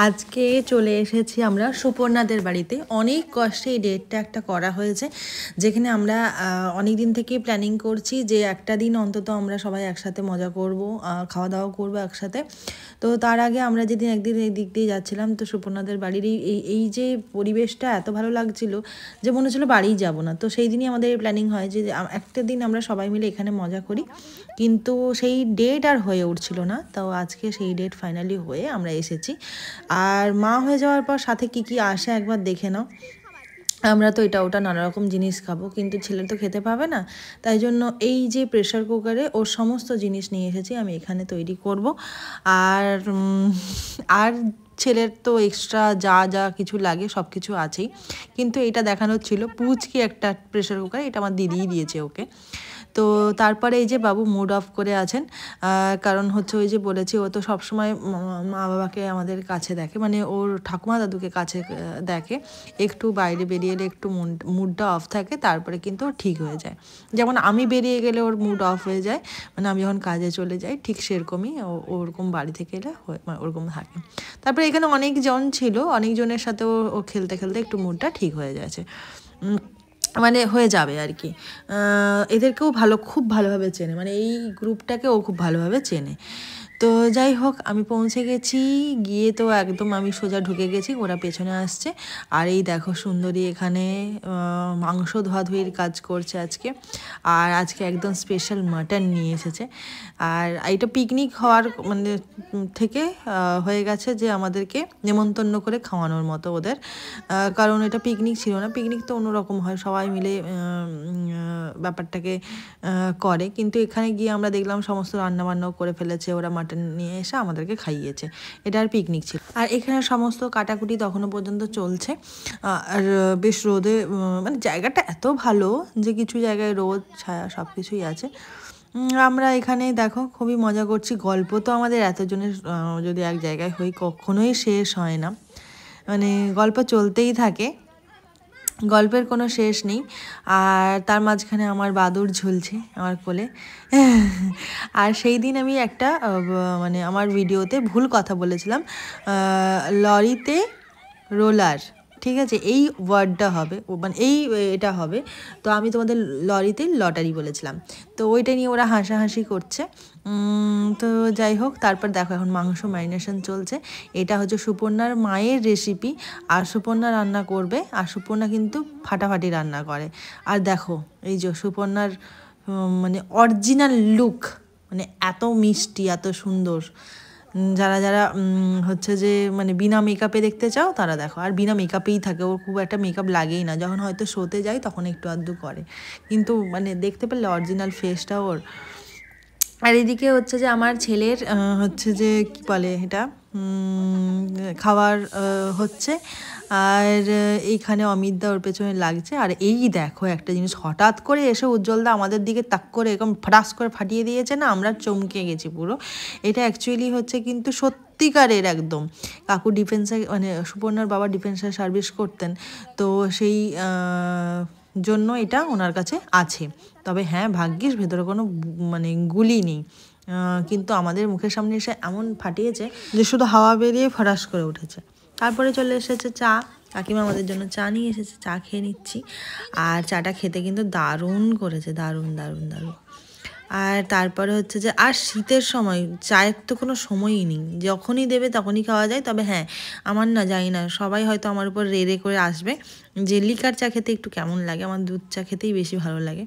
আজকে চলে এসেছি আমরা সুপর্ণাদের বাড়িতে। অনেক কষ্টে এই ডেটটা একটা করা হয়েছে, যেখানে আমরা অনেক দিন থেকে প্ল্যানিং করছি যে একটা দিন অন্তত আমরা সবাই একসাথে মজা করব, খাওয়া দাওয়া করবো একসাথে। তো তার আগে আমরা যেদিন একদিন এই দিক দিয়ে যাচ্ছিলাম, তো সুপর্ণাদের বাড়ির এই যে পরিবেশটা এত ভালো লাগছিল যে মনে হচ্ছিলো বাড়িই যাব না। তো সেই দিনই আমাদের প্ল্যানিং হয় যে একটা দিন আমরা সবাই মিলে এখানে মজা করি, কিন্তু সেই ডেট আর হয়ে উঠছিল না। তো আজকে সেই ডেট ফাইনালি হয়ে আমরা এসেছি। আর মা হয়ে যাওয়ার পর সাথে কি কি আসে একবার দেখে নাও। আমরা তো এটা ওটা নানা রকম জিনিস খাবো, কিন্তু ছেলে তো খেতে পাবে না, তাই জন্য এই যে প্রেশার কুকারে ওর সমস্ত জিনিস নিয়ে এসেছি আমি এখানে তৈরি করব। আর আর ছেলের তো এক্সট্রা যা যা কিছু লাগে সব কিছু আছেই, কিন্তু এটা দেখানোর ছিল পুচকি একটা প্রেশার কুকার, এটা আমার দিদিই দিয়েছে ওকে। তো তারপরে এই যে বাবু মুড অফ করে আছেন, কারণ হচ্ছে ওই যে বলেছি ও তো সবসময় মা বাবাকে আমাদের কাছে দেখে, মানে ওর ঠাকুমা দাদুকে কাছে দেখে। একটু বাইরে বেরিয়ে এলে একটু মুডটা অফ থাকে, তারপরে কিন্তু ও ঠিক হয়ে যায়। যেমন আমি বেরিয়ে গেলে ওর মুড অফ হয়ে যায়, মানে আমি যখন কাজে চলে যাই ঠিক সেরকমই ওরকম বাড়ি থেকে এলে মানে ওরকম থাকে। তারপরে এখানে অনেকজন ছিল, অনেকজনের সাথে ও খেলতে খেলতে একটু মুডটা ঠিক হয়ে গেছে, মানে হয়ে যাবে আর কি। এদেরকেও খুব ভালোভাবে চেনে, মানে এই গ্রুপটাকে ও খুব ভালোভাবে চেনে। তো যাই হোক, আমি পৌঁছে গেছি, গিয়ে তো একদম আমি সোজা ঢুকে গেছি, ওরা পেছনে আসছে। আর এই দেখো সুন্দরী এখানে মাংস ধোয়াধুয়ির কাজ করছে আজকে। আর আজকে একদম স্পেশাল মাটন নিয়ে এসেছে। আর এটা পিকনিক হওয়ার মানে থেকে হয়ে গেছে যে আমাদেরকে নেমন্তন্ন করে খাওয়ানোর মতো ওদের, কারণ এটা পিকনিক ছিল না। পিকনিক তো অন্যরকম হয়, সবাই মিলে ব্যাপারটাকে করে, কিন্তু এখানে গিয়ে আমরা দেখলাম সমস্ত রান্নাবান্নাও করে ফেলেছে ওরা, মাটন নিয়ে এসে আমাদেরকে খাইয়েছে। এটা আর পিকনিক ছিল। আর এখানে সমস্ত কাটাকুটি তখনও পর্যন্ত চলছে। আর বেশ রোদে মানে জায়গাটা এত ভালো যে কিছু জায়গায় রোদ ছায়া সব কিছুই আছে। আমরা এখানে দেখো খুবই মজা করছি। গল্প তো আমাদের এতজনের যদি এক জায়গায় হই কখনোই শেষ হয় না, মানে গল্প চলতেই থাকে, গল্পের কোনো শেষ নেই। আর তার মাঝখানে আমার বাদুড় ঝুলছে আমার কোলে। আর সেই দিন আমি একটা মানে আমার ভিডিওতে ভুল কথা বলেছিলাম, লরিতে রোলার, ঠিক আছে, এই ওয়ার্ডটা হবে, মানে এটা হবে। তো আমি তোমাদের লরিতে লটারি বলেছিলাম, তো ওইটা নিয়ে ওরা হাসাহাসি করছে। তো যাই হোক, তারপর দেখো এখন মাংস ম্যারিনেশন চলছে। এটা হচ্ছে সুপর্ণার মায়ের রেসিপি, আর সুপর্ণা রান্না করবে, আর সুপর্ণা কিন্তু ফাটাফাটি রান্না করে। আর দেখো এই যে সুপর্ণার মানে অরিজিনাল লুক, মানে এত মিষ্টি এত সুন্দর। যারা যারা হচ্ছে যে মানে বিনা মেকআপে দেখতে চাও তারা দেখো। আর বিনা মেকআপেই থাকে, ওর খুব একটা মেকআপ লাগেই না, যখন হয়তো শোতে যায় তখন একটু আধটু করে, কিন্তু মানে দেখতে পেলে অরিজিনাল ফেসটা ওর। আর এদিকে হচ্ছে যে আমার ছেলের হচ্ছে যে কী বলে এটা, খাবার হচ্ছে। আর এইখানে অমিতদা ওর পেছনে লাগছে। আর এই দেখো একটা জিনিস হঠাৎ করে এসে উজ্জ্বলদা আমাদের দিকে তাক করে এরকম ফটাস করে ফাটিয়ে দিয়েছে না, আমরা চমকে গেছি পুরো। এটা অ্যাকচুয়ালি হচ্ছে কিন্তু সত্যিকারের একদম, কাকু ডিফেন্সে মানে সুপর্ণার বাবা ডিফেন্সে সার্ভিস করতেন, তো সেই জন্য এটা ওনার কাছে আছে। তবে হ্যাঁ, ভাগ্যিস ভেতরে কোনো মানে গুলি নেই, কিন্তু আমাদের মুখের সামনে এসে এমন ফাটিয়েছে যে শুধু হাওয়া বেরিয়ে ফরাস করে উঠেছে। তারপরে চলে এসেছে চা, কাকিমা আমাদের জন্য চা নিয়ে এসেছে, চা খেয়ে নিচ্ছি। আর চাটা খেতে কিন্তু দারুণ করেছে, দারুণ দারুণ দারুণ। আর তারপরে হচ্ছে যে আর শীতের সময় চায়ের তো কোনো সময়ই নেই, যখনই দেবে তখনই খাওয়া যায়। তবে হ্যাঁ, আমার না জানি না, সবাই হয়তো আমার উপর রেড়ে করে আসবে যে লিকার চা খেতে একটু কেমন লাগে, আমার দুধ চা খেতেই বেশি ভালো লাগে,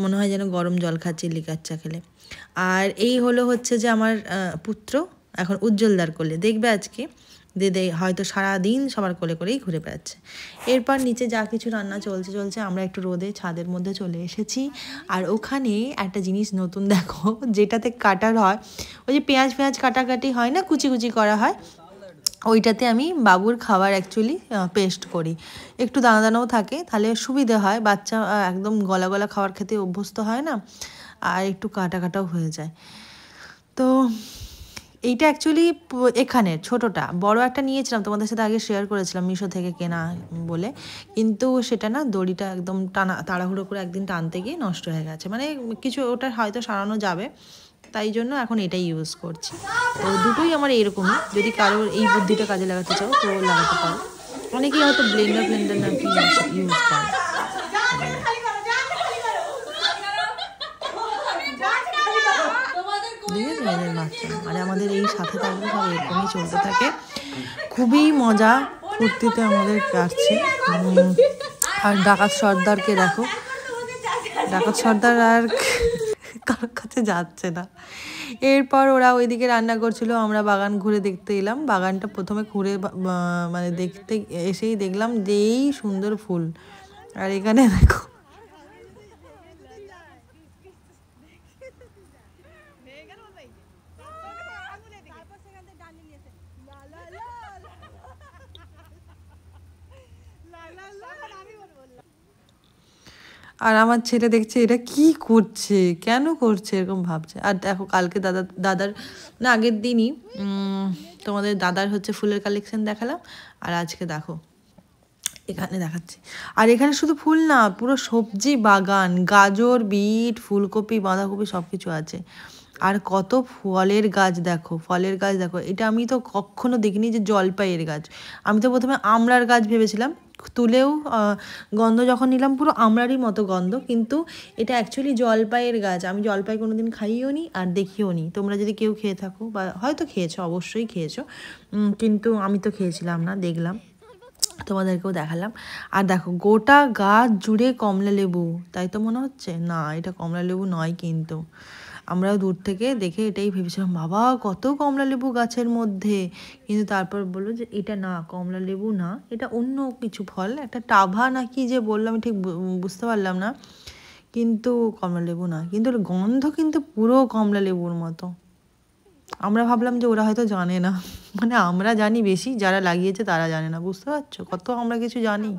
মনে হয় যেন গরম জল খাচ্ছি লিকার চা খেলে। আর এই হলো হচ্ছে যে আমার পুত্র এখন উজ্জ্বলদার কোলে, দেখবে আজকে দে হয়তো সারাদিন সবার কোলে করেই ঘুরে বেড়াচ্ছে। এরপর নিচে যা কিছু রান্না চলছে আমরা একটু রোদে ছাদের মধ্যে চলে এসেছি। আর ওখানে একটা জিনিস নতুন দেখো, যেটাতে কাটার হয়, ওই যে পেঁয়াজ কাটাকাটি হয় না, কুচি কুচি করা হয়, ওইটাতে আমি বাবুর খাবার অ্যাকচুয়ালি পেস্ট করি, একটু দানা দানাও থাকে, তাহলে সুবিধে হয়, বাচ্চা একদম গলা গলা খাবার খেতে অভ্যস্ত হয় না, আর একটু কাটাও হয়ে যায়। তো এইটা অ্যাকচুয়ালি এখানের ছোটোটা, বড় একটা নিয়েছিলাম, তোমাদের সাথে আগে শেয়ার করেছিলাম মিশো থেকে কেনা বলে, কিন্তু সেটা না দড়িটা একদম তাড়াহুড়ো করে একদিন টানতে গিয়ে নষ্ট হয়ে গেছে, মানে কিছু ওটা হয়তো সারানো যাবে, তাই জন্য এখন এটাই ইউজ করছি। তো দুটোই আমার এইরকমই, যদি কারোর এই বুদ্ধিটা কাজে লাগাতে চাও তো লাগাতে পারো। অনেকেই হয়তো ব্লেন্ডার নাকি ইউজ করে। এদের বাচ্চা মানে আমাদের এই সাথে থাকলে সব এরকমই চলতে থাকে, খুবই মজা ফুর্তিতে আমাদের কাটছে। আর ডাকাত সর্দারকে দেখো, ডাকাত সর্দার আর কারোর কাছে যাচ্ছে না। এরপর ওরা ওইদিকে রান্না করছিল, আমরা বাগান ঘুরে দেখতে এলাম। বাগানটা প্রথমে ঘুরে মানে দেখতে এসেই দেখলাম যে এই সুন্দর ফুল। আর এখানে দেখো আর আমার ছেলে দেখছে এটা কি করছে, কেন করছে এরকম ভাবছে। আর দেখো কালকে দাদার না আগের দিনই তোমাদের দাদার হচ্ছে ফুলের কালেকশন দেখালাম, আর আজকে দেখো এখানে দেখাচ্ছি। আর এখানে শুধু ফুল না, পুরো সবজি বাগান, গাজর, বিট, ফুলকপি, বাঁধাকপি সব কিছু আছে। আর কত ফলের গাছ দেখো, ফলের গাছ দেখো। এটা আমি তো কখনো দেখিনি যে জলপাইয়ের গাছ। আমি তো প্রথমে আমড়ার গাছ ভেবেছিলাম, তুলেও গন্ধ যখন নিলাম পুরো আমড়ারই মতো গন্ধ, কিন্তু এটা অ্যাকচুয়ালি জলপাইয়ের গাছ। আমি জলপাই কোনো দিন খাইও নি আর দেখিও নি। তোমরা যদি কেউ খেয়ে থাকো বা হয়তো খেয়েছো, অবশ্যই খেয়েছো, কিন্তু আমি তো খেয়েছিলাম না, দেখলাম, তোমাদেরকেও দেখালাম। আর দেখো গোটা গাছ জুড়ে কমলা লেবু, তাই তো মনে হচ্ছে না এটা কমলা লেবু নয়, কিন্তু আমরাও দূর থেকে দেখে এটাই ভেবেছিলাম বাবা কত কমলা লেবু গাছের মধ্যে, কিন্তু তারপর বললো যে এটা না কমলা লেবু না, এটা অন্য কিছু ফল, একটা টাভা নাকি যে বললাম, ঠিক বুঝতে পারলাম না, কিন্তু কমলা লেবু না। কিন্তু গন্ধ কিন্তু পুরো কমলা লেবুর মতো। আমরা ভাবলাম যে ওরা হয়তো জানে না, মানে আমরা জানি বেশি, যারা লাগিয়েছে তারা জানে না, বুঝতে পারছো কত আমরা কিছু জানি।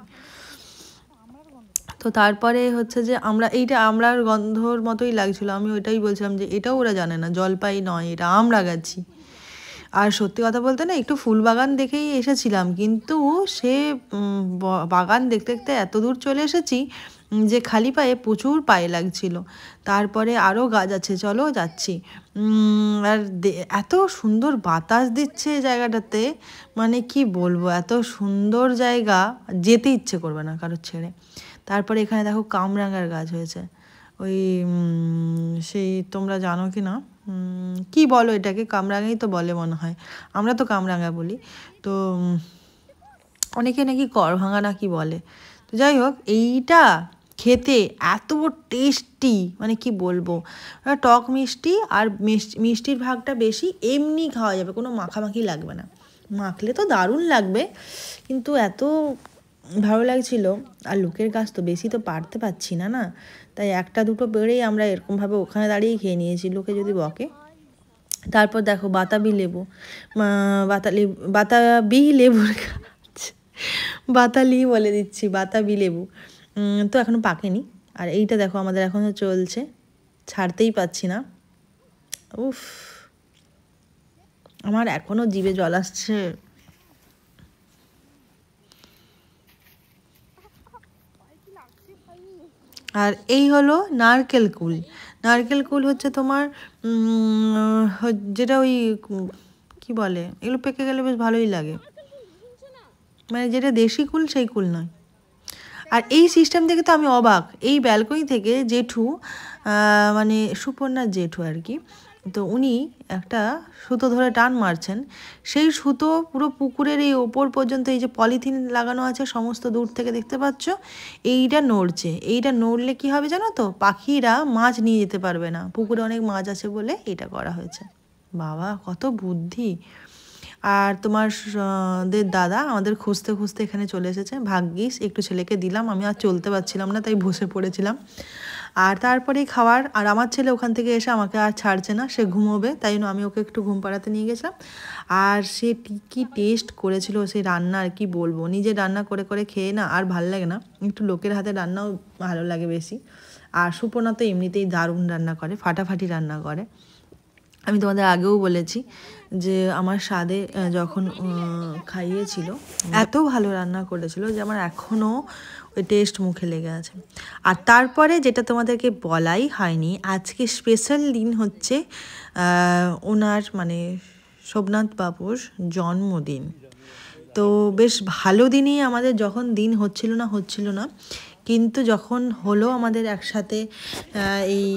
তো তারপরে হচ্ছে যে এইটা আমড়ার গন্ধর মতোই লাগছিল, আমি ওইটাই বলছিলাম যে এটাও ওরা জানে না, জলপাই নয়, এটা আমরা গাছি। আর সত্যি কথা বলতে না একটু ফুল বাগান দেখেই এসেছিলাম, কিন্তু সে বাগান দেখতে দেখতে এত দূর চলে এসেছি যে খালি পায়ে প্রচুর পায়ে লাগছিল। তারপরে আরও গাছ আছে, চলো যাচ্ছি। আর এত সুন্দর বাতাস দিচ্ছে জায়গাটাতে, মানে কি বলবো, এত সুন্দর জায়গা, যেতে ইচ্ছে করবে না কারোর ছেড়ে। তারপরে এখানে দেখো কামরাঙার গাছ হয়েছে, ওই সেই তোমরা জানো কি না কি বলো এটাকে, কামরাঙাই তো বলে মনে হয়, আমরা তো কামরাঙা বলি। তো অনেকে নাকি করভাঙা না কি বলে। তো যাই হোক, এইটা খেতে এত টেস্টি, মানে কি বলবো, টক মিষ্টি, আর মিষ্টির ভাগটা বেশি, এমনি খাওয়া যাবে, কোনো মাখামাখি লাগবে না, মাখলে তো দারুণ লাগবে, কিন্তু এত ভালো লাগছিল। আর লোকের গাছ তো বেশি তো পারতে পারছি না, না, তাই একটা দুটো পেড়েই আমরা এরকমভাবে ওখানে দাঁড়িয়েই খেয়ে নিয়েছি, লোকে যদি বকে। তারপর দেখো বাতাবি লেবু, বাতাবি লেবুর গাছ, বাতালি বলে দিচ্ছি, বাতাবি লেবু তো এখনও পাকেনি। আর এইটা দেখো আমাদের এখনও চলছে, ছাড়তেই পাচ্ছি না। উফ, আমার এখনও জিভে জল আসছে। আর এই হলো নারকেল কুল। নারকেল কুল হচ্ছে তোমার যেটা ওই কি বলে, এগুলো পেকে গেলে বেশ ভালোই লাগে, মানে যেটা দেশি কুল সেই কুল নয়। আর এই সিস্টেম থেকে তো আমি অবাক, এই ব্যালকনি থেকে জেঠু, মানে সুপর্ণার জেঠু আর কি, তো উনি একটা সুতো ধরে টান মারছেন, সেই সুতো পুরো পুকুরের এই ওপর পর্যন্ত, এই যে পলিথিন লাগানো আছে সমস্ত দূর থেকে দেখতে পাচ্ছ, এইটা নড়ছে। এইটা নড়লে কি হবে জানো তো, পাখিরা মাছ নিয়ে যেতে পারবে না, পুকুরে অনেক মাছ আছে বলে এটা করা হয়েছে। বাবা কত বুদ্ধি। আর তোমার দাদা আমাদের খুঁজতে খুঁজতে এখানে চলে এসেছে, ভাগ্যিস একটু ছেলেকে দিলাম, আমি আর চলতে পারছিলাম না, তাই বসে পড়েছিলাম। আর তারপরেই খাওয়ার, আর আমার ছেলে ওখান থেকে এসে আমাকে আর ছাড়ছে না, সে ঘুমোবে, তাই জন্য আমি ওকে একটু ঘুম পাড়াতে নিয়ে গেছিলাম। আর সে কি টেস্ট করেছিল সেই রান্না, আর কি বলবো, নিজে রান্না করে করে খেয়ে না আর ভালো লাগে না, একটু লোকের হাতে রান্নাও ভালো লাগে বেশি। আর সুপর্ণা তো এমনিতেই দারুণ রান্না করে, ফাটাফাটি রান্না করে, আমি তোমাদের আগেও বলেছি যে আমার স্বাদে যখন খাইয়েছিল, এত ভালো রান্না করেছিল যে আমার এখনও ওই টেস্ট মুখে লেগে আছে। আর তারপরে যেটা তোমাদেরকে বলাই হয়নি, আজকে স্পেশাল দিন হচ্ছে ওনার মানে সোমনাথ বাবুর জন্মদিন। তো বেশ ভালো দিনই আমাদের, যখন দিন হচ্ছিল না কিন্তু যখন হলো আমাদের একসাথে এই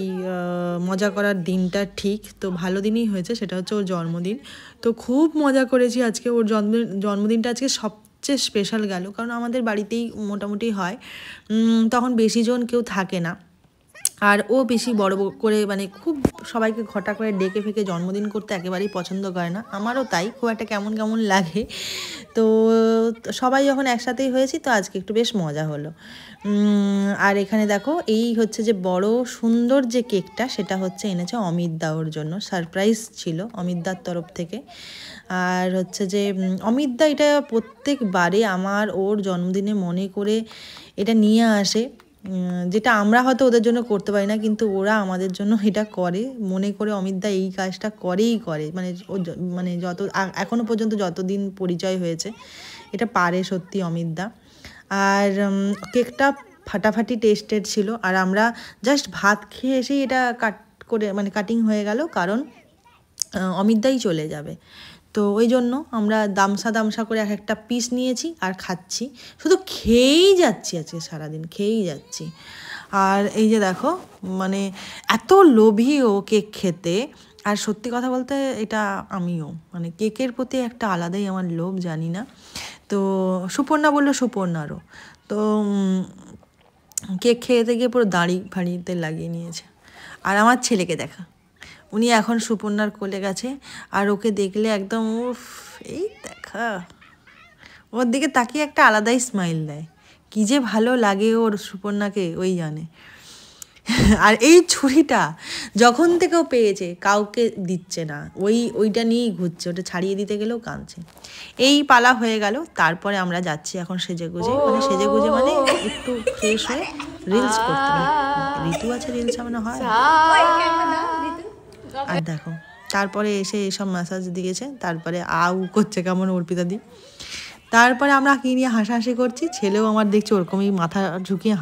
মজা করার দিনটা, ঠিক তো ভালো দিনই হয়েছে, সেটা হচ্ছে ওর জন্মদিন। তো খুব মজা করেছি আজকে। ওর জন্মদিনটা আজকে সবচেয়ে স্পেশাল গেল, কারণ আমাদের বাড়িতেই মোটামুটি হয়, তখন বেশি জন কেউ থাকে না। আর ও বেশি বড় করে মানে খুব সবাইকে ঘটা করে ডেকে ফেকে জন্মদিন করতে একেবারেই পছন্দ করে না, আমারও তাই, খুব একটা কেমন কেমন লাগে। তো সবাই যখন একসাথেই হয়েছি, তো আজকে একটু বেশ মজা হলো। আর এখানে দেখো, এই হচ্ছে যে বড় সুন্দর যে কেকটা, সেটা হচ্ছে এনেছে অমিত দা ওর জন্য, সারপ্রাইজ ছিল অমিত দার তরফ থেকে। আর হচ্ছে যে অমিত দা এটা প্রত্যেকবারে আমার ওর জন্মদিনে মনে করে এটা নিয়ে আসে, যেটা আমরা হয়তো ওদের জন্য করতে পারি না, কিন্তু ওরা আমাদের জন্য এটা করে মনে করে। অমিতদা এই কাজটা করে, মানে ও মানে যত এখনও পর্যন্ত যতদিন পরিচয় হয়েছে, এটা পারে সত্যি অমিতদা। আর কেকটা ফাটাফাটি টেস্টেড ছিল। আর আমরা জাস্ট ভাত খেয়ে এসেই এটা কাটিং হয়ে গেল, কারণ অমিতদাই চলে যাবে। তো ওই জন্য আমরা দামসা করে একটা পিস নিয়েছি আর খাচ্ছি, শুধু খেয়েই যাচ্ছি আজকে সারাদিন, খেয়েই যাচ্ছি। আর এই যে দেখো, মানে এত লোভী ও কেক খেতে। আর সত্যি কথা বলতে এটা আমিও, মানে কেকের প্রতি একটা আলাদাই আমার লোভ, জানি না। তো সুপর্ণা বললো সুপর্ণারও, তো কেক খেতে গিয়ে পুরো ফাড়িতে লাগিয়ে নিয়েছে। আর আমার ছেলেকে দেখা, উনি এখন সুপর্ণার কোলে গেছে, আর ওকে দেখলে একদম উফ, এই দেখা, ওর দিকে তাকিয়ে একটা আলাদাই স্মাইল দেয়। কী যে ভালো লাগে ওর সুপর্ণাকে, ওই জানে। আর এই ছুরিটা যখন থেকে ও পেয়েছে কাউকে দিচ্ছে না, ওইটা নিয়েই ঘুরছে, ওটা ছাড়িয়ে দিতে গেলেও কাঁদছে। এই পালা হয়ে গেল, তারপরে আমরা যাচ্ছি এখন সেজেগুজে মানে একটু ফ্রেশ হয়ে রিলস করতে। ঋতু আছে, রিলস মানে হয়। আর দেখো, তারপরে এসে এসব ম্যাসাজ দিয়েছে, তারপরে আউ করছে কেমন অর্পিতা দি। তারপরে আমরা কি নিয়ে হাসাহাসি করছি, ছেলেও আমার দেখছি ওরকমই মাথা ঝুঁকিয়ে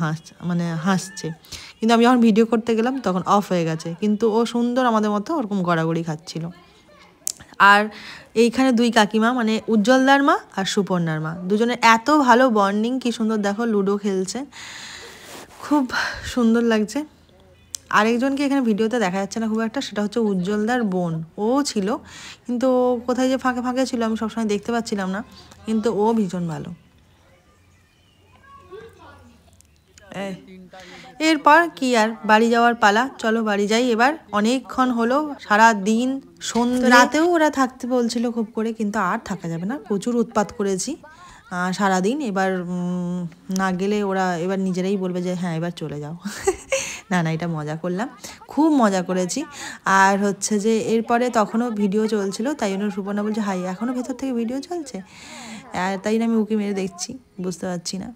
হাসছে। কিন্তু আমি যখন ভিডিও করতে গেলাম তখন অফ হয়ে গেছে, কিন্তু ও সুন্দর আমাদের মতো ওরকম গড়াগড়ি খাচ্ছিল। আর এইখানে দুই কাকিমা, মানে উজ্জ্বলদার মা আর সুপর্ণার মা, দুজনের এত ভালো বন্ডিং, কি সুন্দর দেখো লুডো খেলছে, খুব সুন্দর লাগছে। আরেকজনকে এখানে ভিডিওতে দেখা যাচ্ছে না খুব একটা, সেটা হচ্ছে উজ্জ্বলদার বোন। ও ছিল, কিন্তু ও কোথায় যে ফাঁকে ছিল আমি সবসময় দেখতে পাচ্ছিলাম না, কিন্তু ও ভীষণ ভালো। এরপর কি আর, বাড়ি যাওয়ার পালা, চলো বাড়ি যাই এবার। অনেকক্ষণ হলো, সারা দিন সন্ধ্যে রাতেও ওরা থাকতে বলছিল খুব করে, কিন্তু আর থাকা যাবে না, প্রচুর উৎপাত করেছি সারাদিন। এবার না গেলে ওরা এবার নিজেরাই বলবে যে হ্যাঁ এবার চলে যাও। না এটা মজা করলাম, খুব মজা করেছি। আর হচ্ছে যে এরপরে তখনও ভিডিও চলছিল, তাই জন্য সুপর্ণা বলছে হাই এখনও ভেতর থেকে ভিডিও চলছে, আর তাই আমি উকি মেরে দেখছি, বুঝতে পারছি না।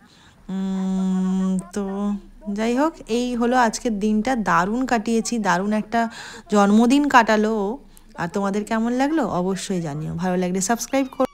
তো যাই হোক, এই হলো আজকের দিনটা, দারুণ কাটিয়েছি, দারুণ একটা জন্মদিন কাটালো। আর তোমাদের কেমন লাগলো অবশ্যই জানিও, ভালো লাগলে সাবস্ক্রাইব করো।